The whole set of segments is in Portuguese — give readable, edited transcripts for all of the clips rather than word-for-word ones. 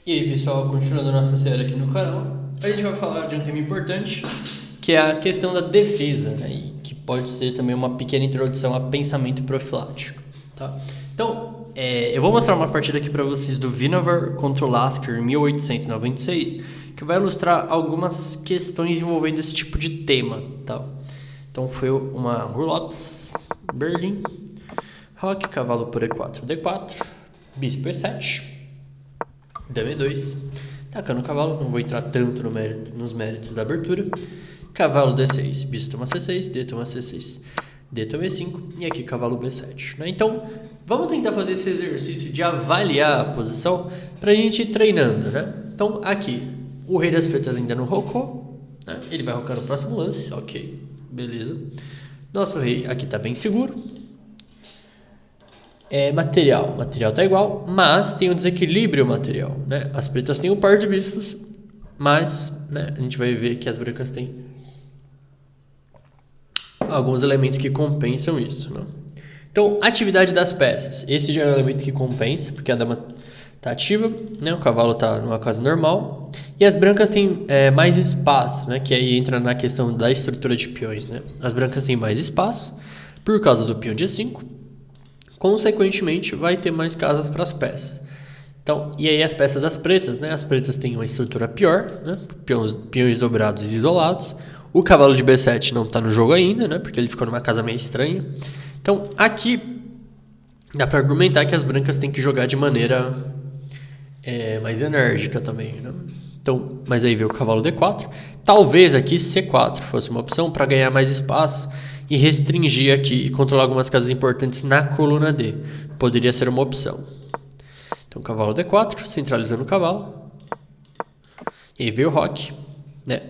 E aí pessoal, continuando nossa série aqui no canal, a gente vai falar de um tema importante, que é a questão da defesa, né? E que pode ser também uma pequena introdução a pensamento profilático, tá? Então, eu vou mostrar uma partida aqui para vocês do Vinovar contra o Lasker em 1896, que vai ilustrar algumas questões envolvendo esse tipo de tema, tá? Então foi uma Rullops, Berlim, Roque, cavalo por E4, D4, bispo E7, Dama E2, tacando o cavalo, não vou entrar tanto nos méritos da abertura. Cavalo D6, bispo toma C6, D toma C6, D toma E5 e aqui cavalo B7. Né? Então, vamos tentar fazer esse exercício de avaliar a posição para a gente ir treinando. Né? Então, aqui, o rei das pretas ainda não rocou, né? Ele vai rocar no próximo lance, ok, beleza. Nosso rei aqui está bem seguro. Material tá igual, mas tem um desequilíbrio material, né? As pretas têm um par de bispos, mas, né, a gente vai ver que as brancas têm alguns elementos que compensam isso, né? Então, atividade das peças. Esse já é um elemento que compensa, porque a dama está ativa, né? O cavalo está numa casa normal. E as brancas têm mais espaço, né? Que aí entra na questão da estrutura de peões, né? As brancas têm mais espaço por causa do peão de E5. Consequentemente, vai ter mais casas para as peças. Então, e aí as peças das pretas, né? As pretas têm uma estrutura pior, né? Peões dobrados e isolados. O cavalo de B7 não está no jogo ainda, né? Porque ele ficou numa casa meio estranha. Então, aqui dá para argumentar que as brancas têm que jogar de maneira mais enérgica também, né? Então, mas aí veio o cavalo D4. Talvez aqui C4 fosse uma opção para ganhar mais espaço e restringir aqui e controlar algumas casas importantes na coluna D. Poderia ser uma opção. Então, cavalo D4, centralizando o cavalo. E aí veio o roque, né?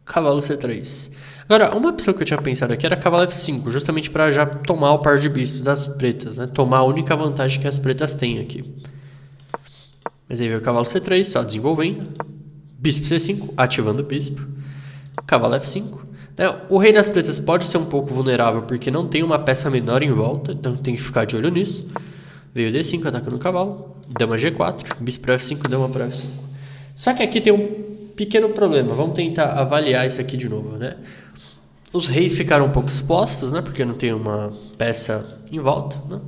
Cavalo C3. Agora, uma opção que eu tinha pensado aqui era cavalo F5, justamente para já tomar o par de bispos das pretas, né? Tomar a única vantagem que as pretas têm aqui. Mas aí veio o cavalo C3, só desenvolvendo. Bispo C5, ativando o bispo. Cavalo F5. O rei das pretas pode ser um pouco vulnerável porque não tem uma peça menor em volta, então tem que ficar de olho nisso. Veio D5 atacando o cavalo, dama G4, bispo para F5, dama para F5. Só que aqui tem um pequeno problema, vamos tentar avaliar isso aqui de novo, né? Os reis ficaram um pouco expostos, né? Porque não tem uma peça em volta, né?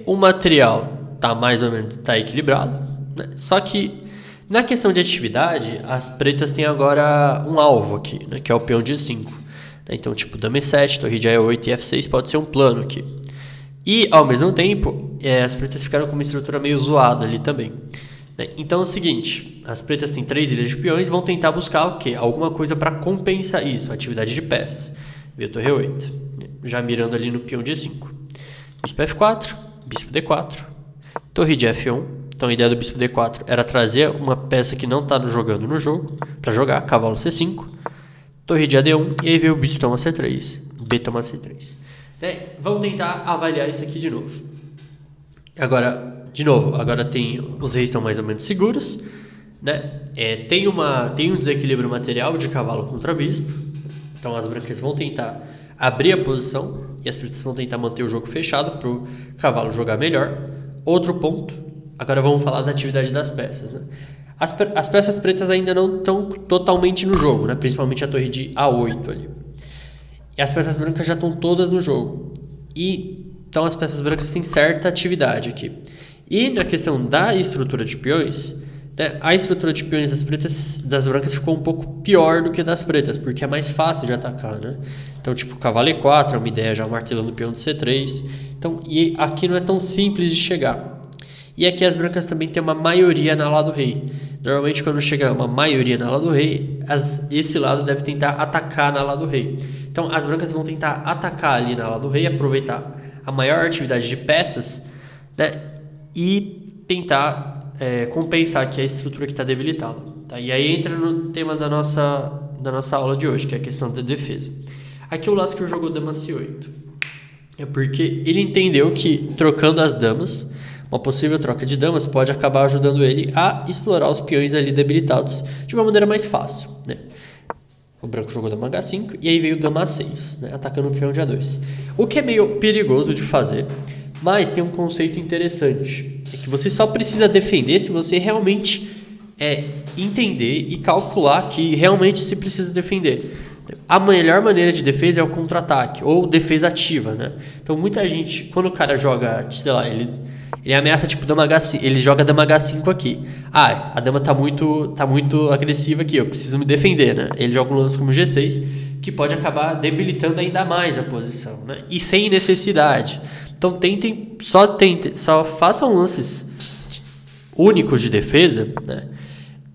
O material tá mais ou menos equilibrado, né? Só que na questão de atividade, as pretas têm agora um alvo aqui, né, que é o peão de E5. Então, tipo, dama E7, torre de E8 e F6 pode ser um plano aqui. E, ao mesmo tempo, as pretas ficaram com uma estrutura meio zoada ali também. Então é o seguinte, as pretas têm 3 ilhas de peões e vão tentar buscar o quê? Alguma coisa para compensar isso, atividade de peças. Veio torre E8, já mirando ali no peão de E5. Bispo F4, bispo D4, torre de F1. Então a ideia do bispo D4 era trazer uma peça que não está jogando no jogo, para jogar, cavalo C5, torre de AD1, e aí veio o bispo toma C3, B toma C3. Vamos tentar avaliar isso aqui de novo. Agora, tem os reis estão mais ou menos seguros, né? Tem um desequilíbrio material de cavalo contra bispo, então as brancas vão tentar abrir a posição e as pretas vão tentar manter o jogo fechado para o cavalo jogar melhor. Outro ponto. Agora vamos falar da atividade das peças, né? As peças pretas ainda não estão totalmente no jogo, né? Principalmente a torre de A8 ali. E as peças brancas já estão todas no jogo. Então as peças brancas têm certa atividade aqui. E na questão da estrutura de peões, né? A estrutura de peões das brancas ficou um pouco pior do que das pretas, porque é mais fácil de atacar, né? Então, tipo, cavalo E4 é uma ideia já martelando o peão de C3. Então, e aqui não é tão simples de chegar. E aqui as brancas também têm uma maioria na ala do rei. Normalmente quando chega uma maioria na ala do rei, esse lado deve tentar atacar na ala do rei. Então as brancas vão tentar atacar ali na ala do rei, aproveitar a maior atividade de peças, né? E tentar compensar aqui a estrutura que está debilitada. Tá? E aí entra no tema da nossa aula de hoje, que é a questão da defesa. Aqui o Lasker jogou dama C8. É porque ele entendeu que trocando as damas, uma possível troca de damas pode acabar ajudando ele a explorar os peões ali debilitados de uma maneira mais fácil, né? O branco jogou dama H5 e aí veio dama A6, né? Atacando o peão de A2. O que é meio perigoso de fazer, Mas tem um conceito interessante, é que você só precisa defender se você realmente entender e calcular que realmente se precisa defender. A melhor maneira de defesa é o contra-ataque, ou defesa ativa, né? Então muita gente, quando o cara joga, sei lá, ele ameaça tipo dama H5, ele joga dama H5 aqui. Ah, a dama tá muito agressiva aqui, eu preciso me defender, né? Ele joga um lance como G6, que pode acabar debilitando ainda mais a posição, né? E sem necessidade. Então só façam lances únicos de defesa, né?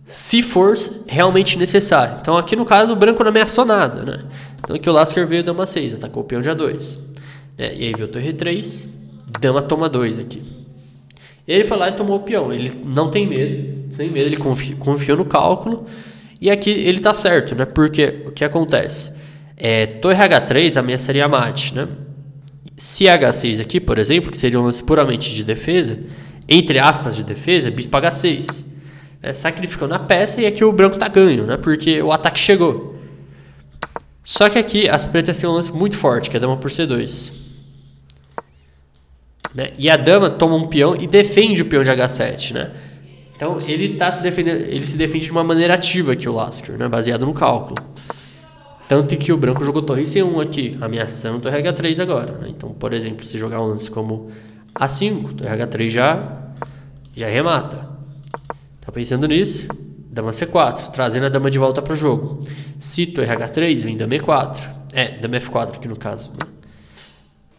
Se for realmente necessário. Então aqui no caso o branco não ameaçou nada, né? Então aqui o Lasker veio dama 6, atacou o peão de A2. E aí veio o torre 3, dama toma 2 aqui. Ele foi lá e tomou o peão. Ele não tem medo, sem medo, ele confiou no cálculo. E aqui ele tá certo, né? Porque o que acontece? Torre H3 ameaçaria mate, né? Se H6 aqui, por exemplo, que seria um lance puramente de defesa, entre aspas de defesa, bispo H6. Sacrificando a peça e aqui o branco tá ganho, né? Porque o ataque chegou. Só que aqui as pretas têm um lance muito forte, que é a dama por C2. Né? E a dama toma um peão e defende o peão de H7, né? Então ele tá se defendendo, ele se defende de uma maneira ativa aqui o Lasker, né? Baseado no cálculo. Tanto que o branco jogou torre C1 aqui, ameaçando torre H3 agora, né? Então, por exemplo, se jogar um lance como A5, torre H3 já remata. Tá pensando nisso? Dama C4, trazendo a dama de volta para o jogo. Se torre H3, vem dama E4. Dama F4 aqui no caso, né?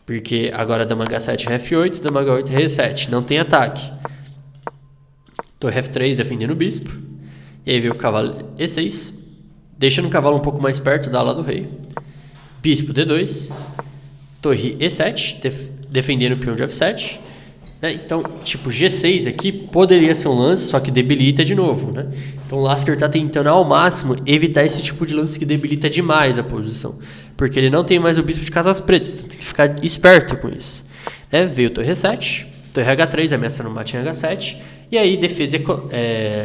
Porque agora dama H7 F8, dama H8 R7. Não tem ataque. Torre F3 defendendo o bispo. E aí veio o cavalo E6, deixando o cavalo um pouco mais perto da ala do rei. Bispo D2. Torre E7, defendendo o peão de F7. Então, tipo, G6 aqui poderia ser um lance, só que debilita de novo, né? Então o Lasker está tentando ao máximo evitar esse tipo de lance que debilita demais a posição, porque ele não tem mais o bispo de casas pretas, tem que ficar esperto com isso. Veio torre E7, torre H3 ameaçando o mate em H7, e aí defesa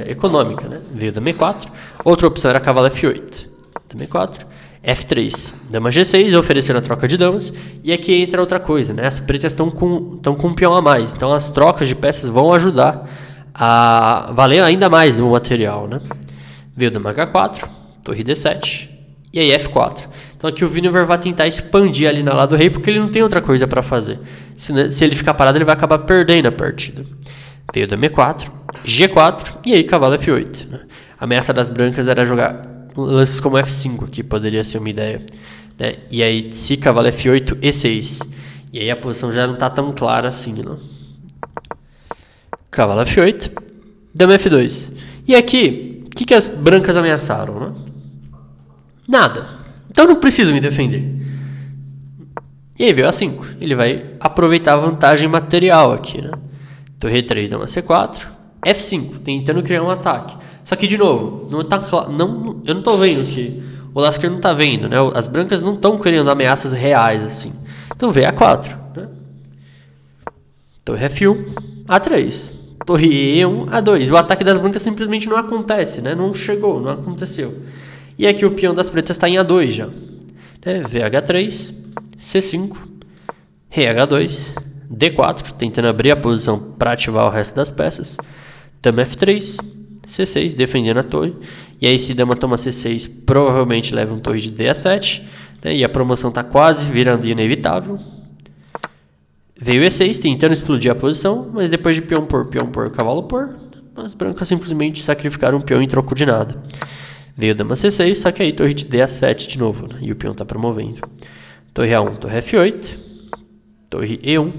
econômica, né? Veio dama E4, outra opção era cavalo F8, dama E4, F3, dama G6, oferecendo a troca de damas. E aqui entra outra coisa, né? As pretas estão com um peão a mais. Então as trocas de peças vão ajudar a valer ainda mais o material, né? Veio dama H4, torre D7 e aí F4. Então aqui o Viniver vai tentar expandir ali na lado do rei, porque ele não tem outra coisa para fazer. Se ele ficar parado, ele vai acabar perdendo a partida. Veio dama E4, G4 e aí cavalo F8, né? A ameaça das brancas era jogar lances como F5 aqui, poderia ser uma ideia, né? E aí se cavalo F8, E6. E aí a posição já não está tão clara assim, não? Cavalo F8, dama F2. E aqui, o que as brancas ameaçaram, né? Nada. Então não preciso me defender. E aí veio A5. Ele vai aproveitar a vantagem material aqui, né? Torre 3, dama C4, F5, tentando criar um ataque. Só que, de novo, eu não tô vendo que o Lasker não tá vendo, né? As brancas não estão criando ameaças reais, assim. Então veio A4, né? Torre F1, A3. Torre E1, A2. O ataque das brancas simplesmente não acontece, né? Não chegou, não aconteceu. E aqui o peão das pretas está em A2 já. VH3, C5, Rei H2, D4, tentando abrir a posição para ativar o resto das peças. Dama F3, C6, defendendo a torre. E aí se dama toma C6, provavelmente leva um torre de D7. Né? E a promoção está quase virando inevitável. Veio E6, tentando explodir a posição, mas depois de peão por, cavalo por, as brancas simplesmente sacrificaram um peão em troco de nada. Veio dama C6, só que aí torre de D7 de novo, né? E o peão está promovendo. Torre A1, torre F8, torre E1.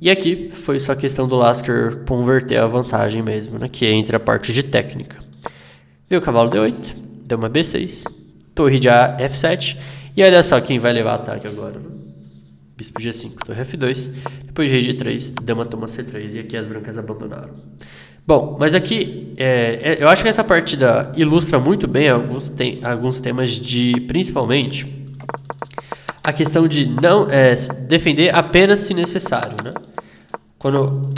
E aqui foi só questão do Lasker converter a vantagem mesmo, né? Que é entre a parte de técnica. Veio o cavalo D8, dama B6, torre de F7. E olha só quem vai levar ataque agora, né? Bispo G5, torre F2, depois rei G3, dama toma C3 e aqui as brancas abandonaram. Bom, mas aqui eu acho que essa partida ilustra muito bem alguns temas de, principalmente, a questão de não defender apenas se necessário, né? Quando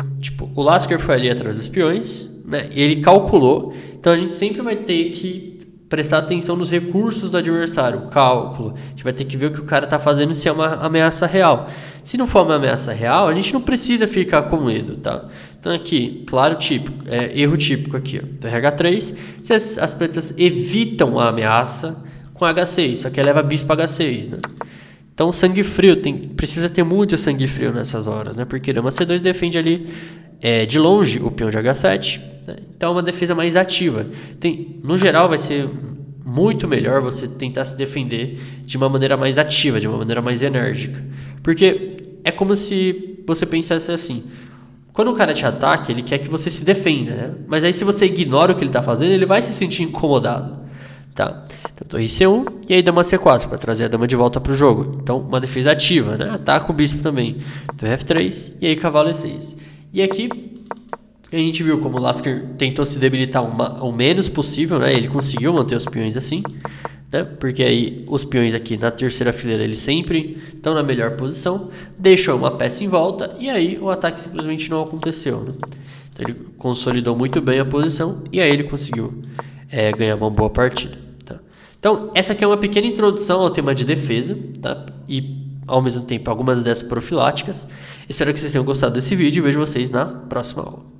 o Lasker foi ali atrás dos peões, né? Ele calculou, então a gente sempre vai ter que prestar atenção nos recursos do adversário, o cálculo. A gente vai ter que ver o que o cara está fazendo, se é uma ameaça real. Se não for uma ameaça real, a gente não precisa ficar com medo, tá? Então aqui, claro, típico, erro típico aqui, ó, do RH3, se as pretas evitam a ameaça com H6, só que leva bispo H6, né? Então sangue frio, precisa ter muito sangue frio nessas horas, né? Porque dama C2 defende ali de longe o peão de H7, né? Então é uma defesa mais ativa. No geral vai ser muito melhor você tentar se defender de uma maneira mais ativa, de uma maneira mais enérgica. Porque é como se você pensasse assim, quando o cara te ataca, ele quer que você se defenda, né? Mas aí se você ignora o que ele está fazendo, ele vai se sentir incomodado. Tá? Então, torre C1 e aí dama C4 para trazer a dama de volta para o jogo. Então, uma defesa ativa, né? Ataca o bispo também. Torre F3 e aí cavalo E6. E aqui a gente viu como o Lasker tentou se debilitar o menos possível, né? Ele conseguiu manter os peões assim, né? Porque aí os peões aqui na terceira fileira eles sempre estão na melhor posição, deixou uma peça em volta e aí o ataque simplesmente não aconteceu, né? Então ele consolidou muito bem a posição e aí ele conseguiu ganhar uma boa partida, tá? Então essa aqui é uma pequena introdução ao tema de defesa, tá? E ao mesmo tempo algumas ideias profiláticas. Espero que vocês tenham gostado desse vídeo e vejo vocês na próxima aula.